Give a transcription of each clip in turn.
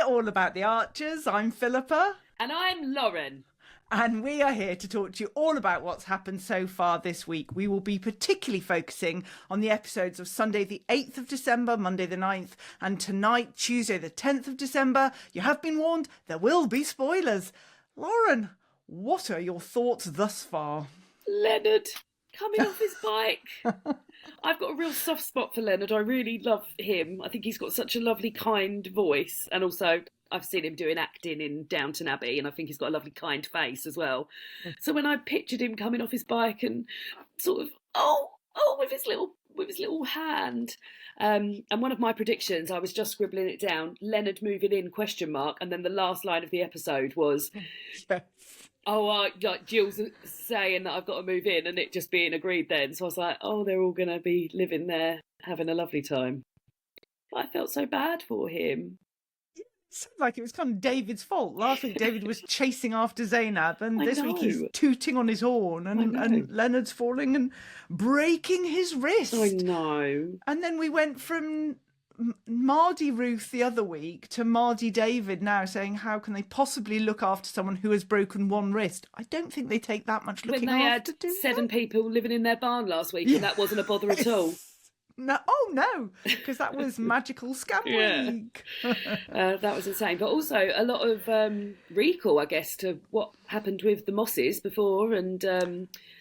all about the Archers. I'm Philippa. And I'm Lauren. And we are here to talk to you all about what's happened so far this week. We will be particularly focusing on the episodes of Sunday the 8th of December, Monday the 9th, and tonight, Tuesday the 10th of December. You have been warned, there will be spoilers. Lauren, what are your thoughts thus far? Leonard, coming off his bike. I've got a real soft spot for Leonard. I really love him. I think he's got such a lovely, kind voice. And also, I've seen him doing acting in Downton Abbey, and I think he's got a lovely, kind face as well. So when I pictured him coming off his bike and sort of, with his little hand. And one of my predictions, I was just scribbling it down, Leonard moving in, ? And then the last line of the episode was, Yes. like Jill's saying that I've got to move in, and it just being agreed then. So I was like, they're all going to be living there, having a lovely time. But I felt so bad for him. It sounded like it was kind of David's fault. Last week, David was chasing after Zainab, and this week he's tooting on his horn, and Leonard's falling and breaking his wrist. I know. And then we went from Mardy Ruth the other week to Mardy David now, saying how can they possibly look after someone who has broken one wrist? I don't think they take that much looking after. When they had 7 people living in their barn last week, and that wasn't a bother at all. No, because that was magical scam week. That was insane. But also a lot of recall, I guess, to what happened with the Mosses before, and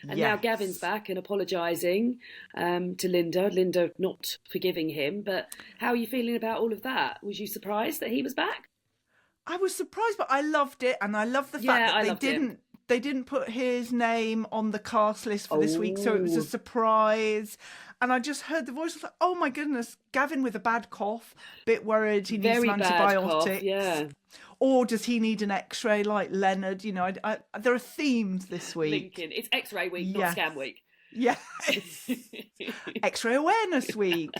now Gavin's back and apologising to Linda. Linda not forgiving him. But how are you feeling about all of that? Was you surprised that he was back? I was surprised, but I loved it, and I love the fact that they didn't put his name on the cast list for this week, so it was a surprise. And I just heard the voice, I was like, oh my goodness, Gavin with a bad cough, bit worried he needs some antibiotics. Cough, Or does he need an x-ray like Leonard? You know, there are themes this week. Lincoln. It's x-ray week, not scam week. Yes. X-ray awareness week.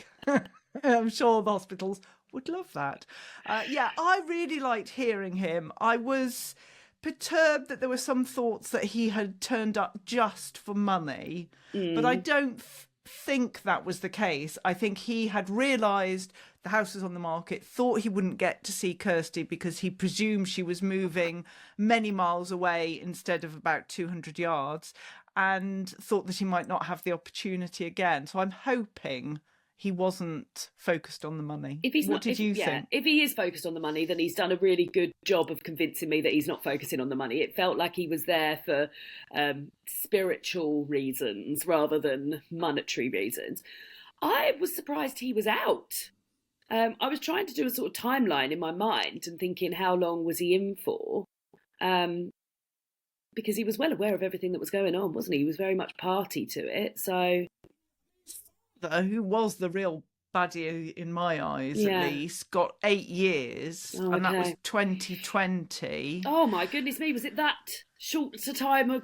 I'm sure the hospitals would love that. I really liked hearing him. I was perturbed that there were some thoughts that he had turned up just for money, but I don't think that was the case. I think he had realised the house was on the market, thought he wouldn't get to see Kirsty because he presumed she was moving many miles away instead of about 200 yards, and thought that he might not have the opportunity again. So I'm hoping he wasn't focused on the money. What did you think? If he is focused on the money, then he's done a really good job of convincing me that he's not focusing on the money. It felt like he was there for spiritual reasons rather than monetary reasons. I was surprised he was out. I was trying to do a sort of timeline in my mind and thinking how long was he in for? Because he was well aware of everything that was going on, wasn't he? He was very much party to it, so... who was the real baddie in my eyes, at least, got 8 years, and that was 2020. Oh my goodness me, was it that short a time?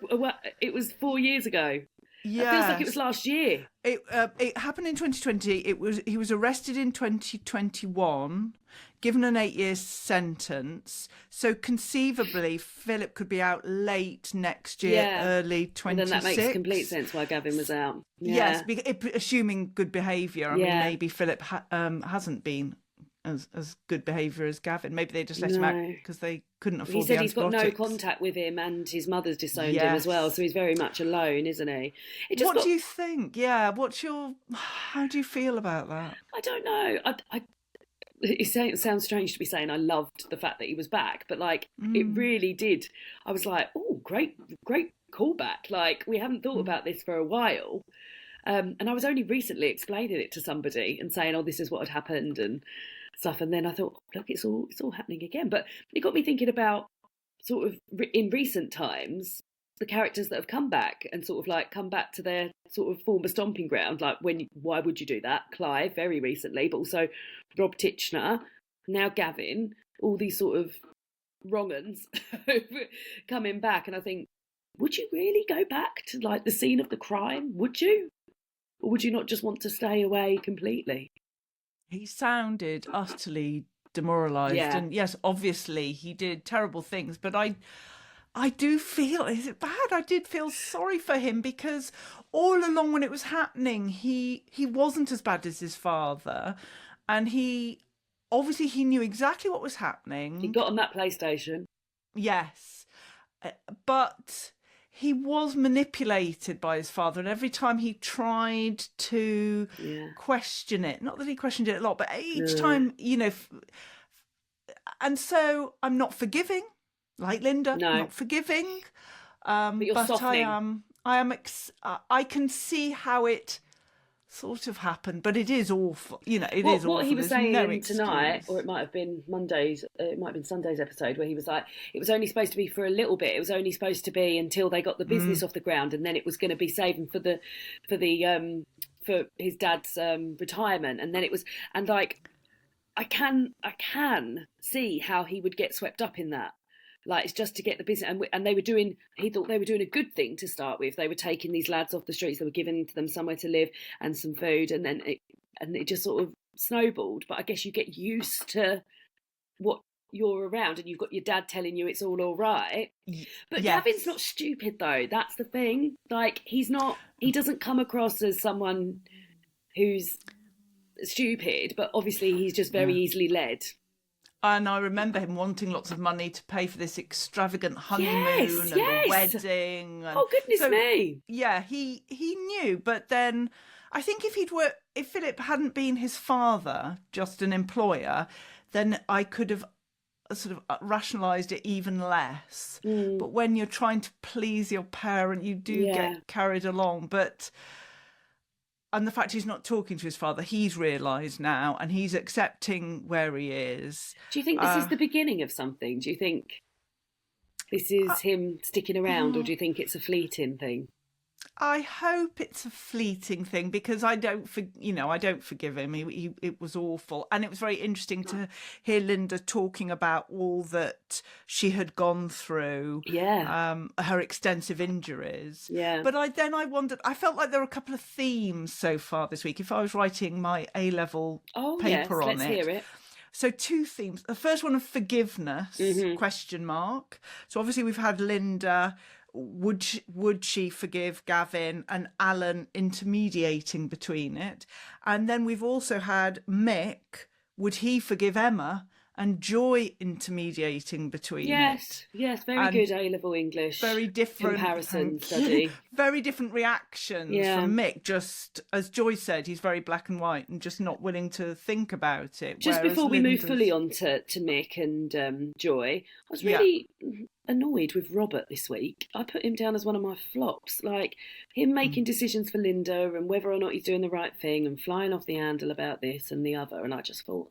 It was 4 years ago. Yeah, it feels like it was last year. It happened in 2020. He was arrested in 2021, given an 8-year sentence. So conceivably, Philip could be out late next year, early 26. And then that makes complete sense why Gavin was out. Yeah. Yes, assuming good behaviour. I mean, maybe Philip hasn't been as good behaviour as Gavin. Maybe they just let him out because they couldn't afford the antibiotics. He said he's got no contact with him, and his mother's disowned him as well, so he's very much alone, isn't he? What do you think? Yeah, how do you feel about that? I don't know. It sounds strange to be saying I loved the fact that he was back, but it really did. I was like, oh, great callback. Like, we haven't thought about this for a while. And I was only recently explaining it to somebody and saying, oh, this is what had happened and stuff. And then I thought, look, it's all happening again. But it got me thinking about sort of in recent times, the characters that have come back and sort of come back to their sort of former stomping ground. Like, why would you do that? Clive, very recently, but also Rob Titchener, now Gavin, all these sort of wrong-uns coming back. And I think, would you really go back to the scene of the crime? Would you? Or would you not just want to stay away completely? He sounded utterly demoralised. Yeah. And yes, obviously he did terrible things, but I do feel, is it bad? I did feel sorry for him because all along when it was happening, he wasn't as bad as his father, and he obviously he knew exactly what was He happening. got on that PlayStation. Yes. But he was manipulated by his father, and every time he tried to question it, not that he questioned it a lot, but each time, and so I'm not forgiving, like Linda, not forgiving. But you're softening. I can see how it sort of happened, but it is awful. It is awful. What he was There's saying no tonight, excuse. or it might have been Monday's, it might have been Sunday's episode, where he was like, it was only supposed to be for a little bit. It was only supposed to be until they got the business off the ground, and then it was going to be saving for his dad's retirement, and then it was, and like, I can see how he would get swept up in that. Like, it's just to get the business, and they were doing. He thought they were doing a good thing to start with. They were taking these lads off the streets. They were giving them somewhere to live and some food, and then it just sort of snowballed. But I guess you get used to what you're around, and you've got your dad telling you it's all right. But yes. Gavin's not stupid, though. That's the thing. Like, he's not. He doesn't come across as someone who's stupid, but obviously he's just very easily led. And I remember him wanting lots of money to pay for this extravagant honeymoon and the wedding. And oh, goodness me. Yeah, he knew. But then I think if Philip hadn't been his father, just an employer, then I could have sort of rationalised it even less. But when you're trying to please your parent, you do get carried along. And the fact he's not talking to his father, he's realised now, and he's accepting where he is. Do you think this is the beginning of something? Do you think this is him sticking around, or do you think it's a fleeting thing? I hope it's a fleeting thing, because I don't forgive him. It was awful, and it was very interesting to hear Linda talking about all that she had gone through. Her extensive injuries. But I wondered. I felt like there were a couple of themes so far this week. If I was writing my A-level paper on let's hear it. So 2 themes. The first one of forgiveness, question mark. So obviously we've had Linda. Would she forgive Gavin, and Alan intermediating between it? And then we've also had Mick. Would he forgive Emma? And Joy intermediating between it. Yes, very good A-level English. Very different comparison study. Very different reactions from Mick. Just as Joy said, he's very black and white and just not willing to think about it. Just before we move fully on to Mick and Joy, I was really annoyed with Robert this week. I put him down as one of my flops. Like, him making decisions for Linda and whether or not he's doing the right thing and flying off the handle about this and the other. And I just thought,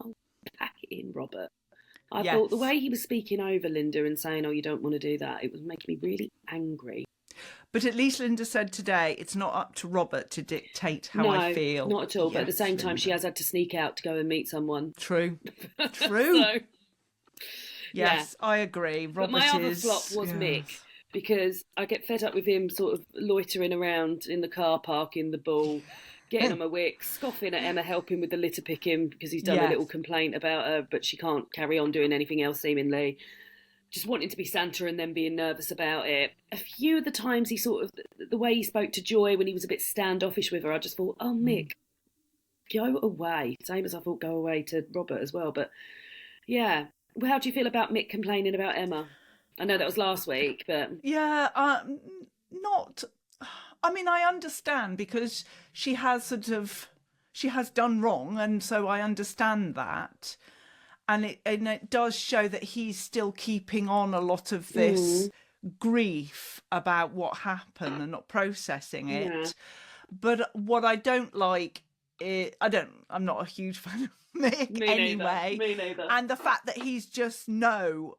pack it in, Robert. I thought the way he was speaking over Linda and saying, you don't want to do that, it was making me really angry. But at least Linda said today it's not up to Robert to dictate how I feel. Not at all. But at the same time, she has had to sneak out to go and meet someone. True. Yes, I agree. Robert, but my other flop was Mick, because I get fed up with him sort of loitering around in the car park in the Bull, getting on my wick, scoffing at Emma, helping with the litter picking because he's done a little complaint about her, but she can't carry on doing anything else seemingly. Just wanting to be Santa and then being nervous about it. A few of the times he sort of, the way he spoke to Joy when he was a bit standoffish with her, I just thought, Mick, go away. Same as I thought go away to Robert as well. But yeah. Well, how do you feel about Mick complaining about Emma? I know that was last week, but... Yeah, not... I mean, I understand, because she has done wrong, and so I understand that. And it does show that he's still keeping on a lot of this grief about what happened and not processing it. Yeah. But what I don't like is... I'm not a huge fan of Mick anyway. Me neither. And the fact that he's just not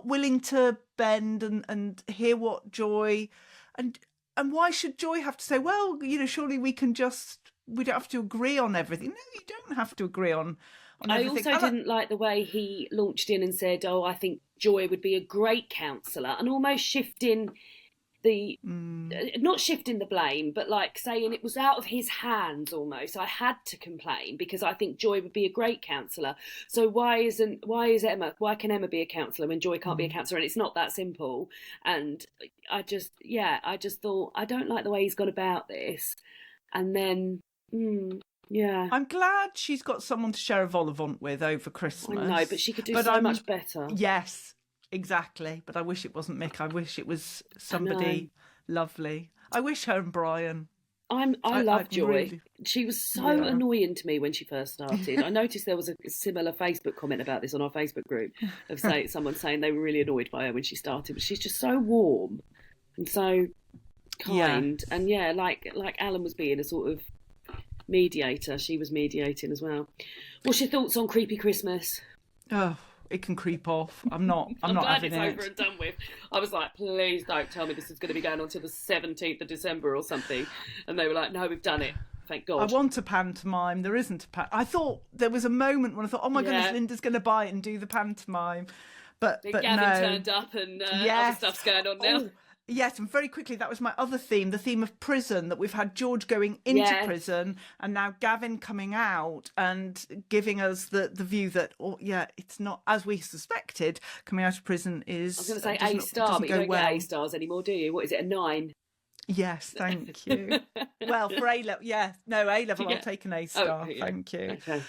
willing to bend and hear what Joy... And why should Joy have to say, well, surely we don't have to agree on everything. No, you don't have to agree on everything. I also didn't like the way he launched in and said, I think Joy would be a great counsellor, and almost shifting not shifting the blame, but like saying it was out of his hands almost. I had to complain because I think Joy would be a great counsellor. So why can Emma be a counsellor when Joy can't be a counsellor? And it's not that simple. And I just thought, I don't like the way he's gone about this. And then Yeah. I'm glad she's got someone to share a vol au vent with over Christmas. I know, but she could do so much better. Yes, exactly. But I wish it wasn't Mick. I wish it was somebody lovely. I wish her and Brian. I love Joy. Really... She was so annoying to me when she first started. I noticed there was a similar Facebook comment about this on our Facebook group of someone saying they were really annoyed by her when she started. But she's just so warm and so kind. And like Alan was being a sort of mediator, she was mediating as well. What's your thoughts on Creepy Christmas? Oh, it can creep off. I'm not glad having it's it. over and done with. I was like, please don't tell me this is going to be going on till the 17th of December or something. And they were like, no, we've done it. Thank God. I want a pantomime. There isn't a pantomime. I thought there was a moment when I thought, oh my goodness, Linda's going to buy it and do the pantomime. But Gavin no. turned up and other stuff's going on now. Oh, yes, and very quickly, that was my other theme, the theme of prison, that we've had George going into prison and now Gavin coming out and giving us the view that, it's not, as we suspected, coming out of prison is... I was going to say A-star, but you don't get A-stars anymore, do you? What is it, a 9? Yes, thank you. Well, for A-level, A-level, I'll take an A-star, thank you. Okay.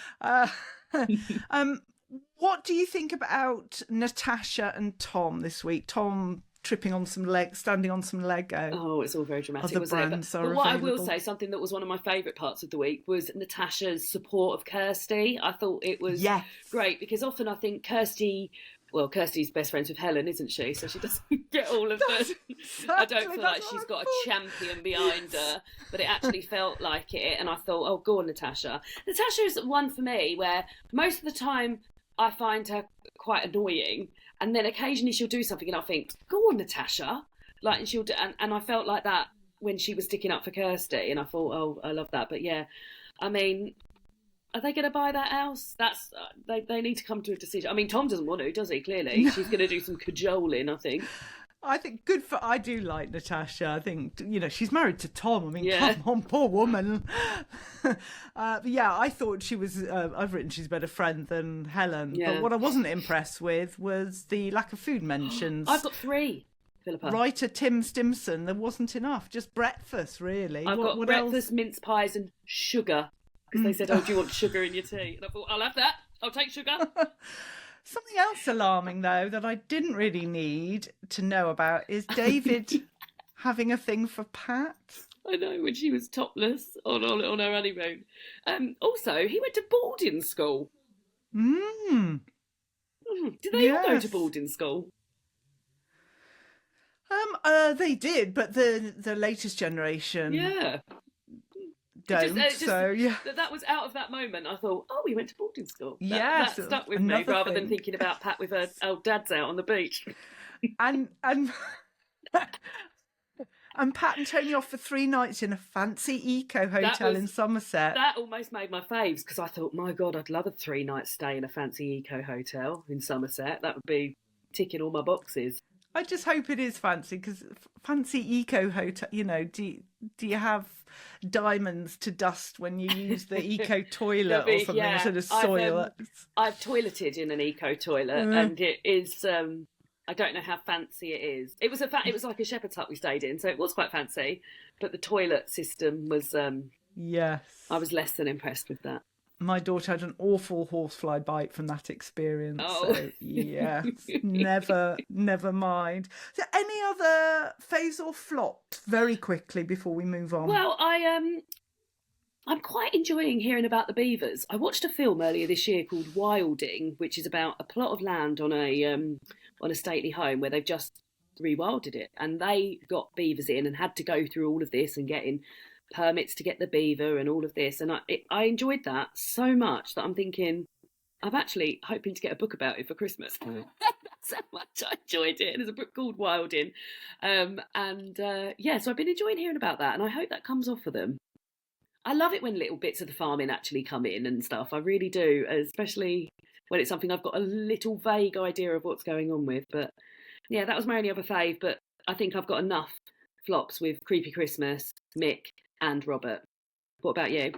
What do you think about Natasha and Tom this week? Tom... tripping on some standing on some Lego. Oh, it's all very dramatic, wasn't it? But what I will say, something that was one of my favourite parts of the week was Natasha's support of Kirsty. I thought it was great because often I think Kirsty's best friends with Helen, isn't she? So she doesn't get all of the... I don't feel like she's got a champion behind her, but it actually felt like it. And I thought, oh, go on, Natasha. Natasha's one for me where most of the time I find her quite annoying. And then occasionally she'll do something and I think, go on, Natasha. Like, and she'll do, and I felt like that when she was sticking up for Kirsty. And I thought, oh, I love that. But yeah, I mean, are they going to buy that house? That's they need to come to a decision. I mean, Tom doesn't want to, does he? Clearly. She's going to do some cajoling, I think. I think I do like Natasha. I think, she's married to Tom. I mean, come on, poor woman. But I thought she was, I've written she's a better friend than Helen. Yeah. But what I wasn't impressed with was the lack of food mentions. I've got 3, Philippa. Writer Tim Stimson, there wasn't enough. Just breakfast, really. I've got breakfast, else? Mince pies and sugar. Because they said, oh, do you want sugar in your tea? And I thought, I'll have that. I'll take sugar. Something else alarming, though, that I didn't really need to know about is David having a thing for Pat. I know, when she was topless on her honeymoon. Also, he went to boarding school. Did they all go to boarding school? They did, but the latest generation... Yeah. Don't. That was out of that moment. I thought, oh, we went to boarding school. That stuck with me rather than thinking about Pat with her old dads out on the beach. and Pat and Tony off for 3 nights in a fancy eco hotel in Somerset. That almost made my faves because I thought, my God, I'd love a 3-night stay in a fancy eco hotel in Somerset. That would be ticking all my boxes. I just hope it is fancy because fancy eco hotel, do you have diamonds to dust when you use the eco toilet or something sort of soil? I've toileted in an eco toilet and it is, I don't know how fancy it is. It was like a shepherd's hut we stayed in, so it was quite fancy, but the toilet system was, I was less than impressed with that. My daughter had an awful horsefly bite from that experience. Oh. So, yes, never mind. So any other phase or flop very quickly before we move on? Well, I'm quite enjoying hearing about the beavers. I watched a film earlier this year called Wilding, which is about a plot of land on a stately home where they've just rewilded it. And they got beavers in and had to go through all of this and getting permits to get the beaver and all of this, and I enjoyed that so much that I'm thinking I'm actually hoping to get a book about it for Christmas. That's how much I enjoyed it. There's a book called Wilding, so I've been enjoying hearing about that, and I hope that comes off for them. I love it when little bits of the farming actually come in and stuff. I really do, especially when it's something I've got a little vague idea of what's going on with. But yeah, that was my only other fave, but I think I've got enough flops with Creepy Christmas, Mick and Robert. What about you?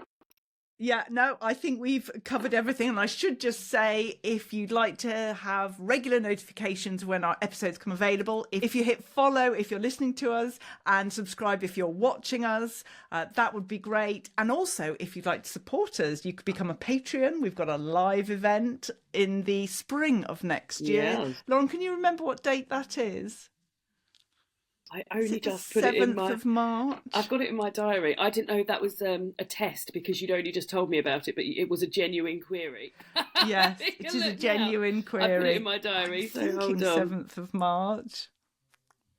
Yeah, no, I think we've covered everything. And I should just say, if you'd like to have regular notifications when our episodes come available, if you hit follow, if you're listening to us, and subscribe if you're watching us, that would be great. And also, if you'd like to support us, you could become a Patreon. We've got a live event in the spring of next year. Yes. Lauren, can you remember what date that is? I only just the put it in 7th my. of March. I've got it in my diary. I didn't know that was a test because you'd only just told me about it, but it was a genuine query. Yes, it is a genuine query. I put it in my diary, so hold on. 7th of March.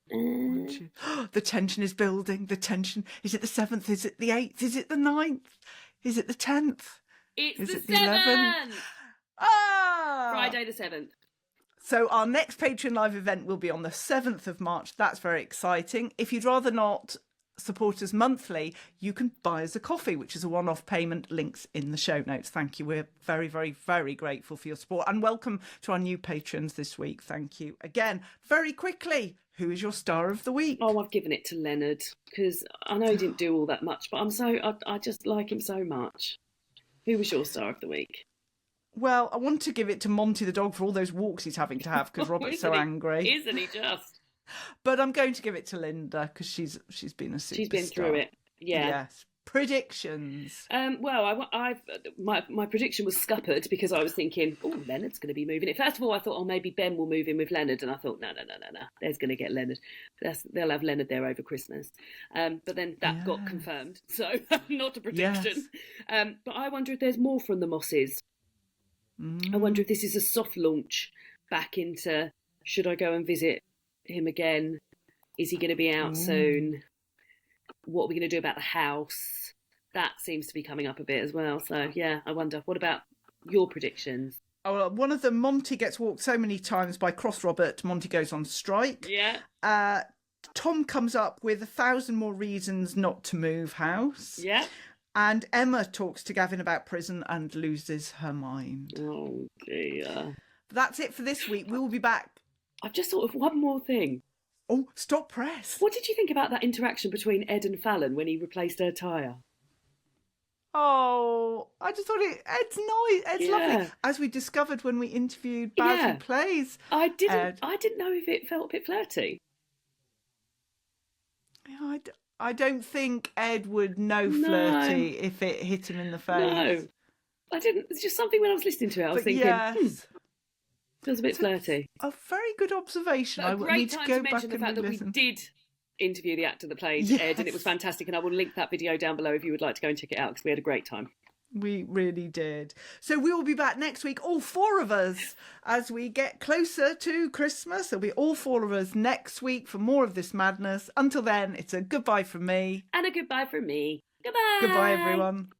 The tension is building. The tension. Is it the 7th? Is it the 8th? Is it the 9th? Is it the 10th? It's Is the it 7th! Ah! Friday the 7th. So our next Patreon live event will be on the 7th of March. That's very exciting. If you'd rather not support us monthly, you can buy us a coffee, which is a one-off payment. Links in the show notes. Thank you. We're very, very, very grateful for your support. And welcome to our new patrons this week. Thank you again. Very quickly, who is your star of the week? Oh, I've given it to Leonard because I know he didn't do all that much, but I just like him so much. Who was your star of the week? Well, I want to give it to Monty the dog for all those walks he's having to have because Robert's so angry. Isn't he just? But I'm going to give it to Linda because she's been a superstar. She's been through it. Yeah. Yes. Predictions. Well, my prediction was scuppered because I was thinking, oh, Leonard's going to be moving it. First of all, I thought, oh, maybe Ben will move in with Leonard, and I thought, no, There's going to get Leonard. They'll have Leonard there over Christmas. But then that got confirmed, so not a prediction. Yes. But I wonder if there's more from the Mosses. I wonder if this is a soft launch back into, should I go and visit him again? Is he going to be out soon? What are we going to do about the house? That seems to be coming up a bit as well. So, yeah, I wonder. What about your predictions? Oh, well, one of them, Monty gets walked so many times by Cross Robert, Monty goes on strike. Yeah. Tom comes up with 1,000 more reasons not to move house. Yeah. And Emma talks to Gavin about prison and loses her mind. Oh, dear. That's it for this week. We'll be back. I've just thought of one more thing. Oh, stop press. What did you think about that interaction between Ed and Fallon when he replaced her tyre? Oh, I just thought Ed's nice. Ed's lovely. As we discovered when we interviewed Baz who plays I didn't know if it felt a bit flirty. Yeah, I don't think Ed would know flirty if it hit him in the face. No, I didn't. It's just something when I was listening to it, I was thinking, feels a bit flirty. A very good observation. But a great time to mention the fact that we did interview the actor that played Ed, and it was fantastic. And I will link that video down below if you would like to go and check it out because we had a great time. We really did. So we will be back next week, all four of us, as we get closer to Christmas. There'll be all four of us next week for more of this madness. Until then, it's a goodbye from me. And a goodbye from me. Goodbye. Goodbye, everyone.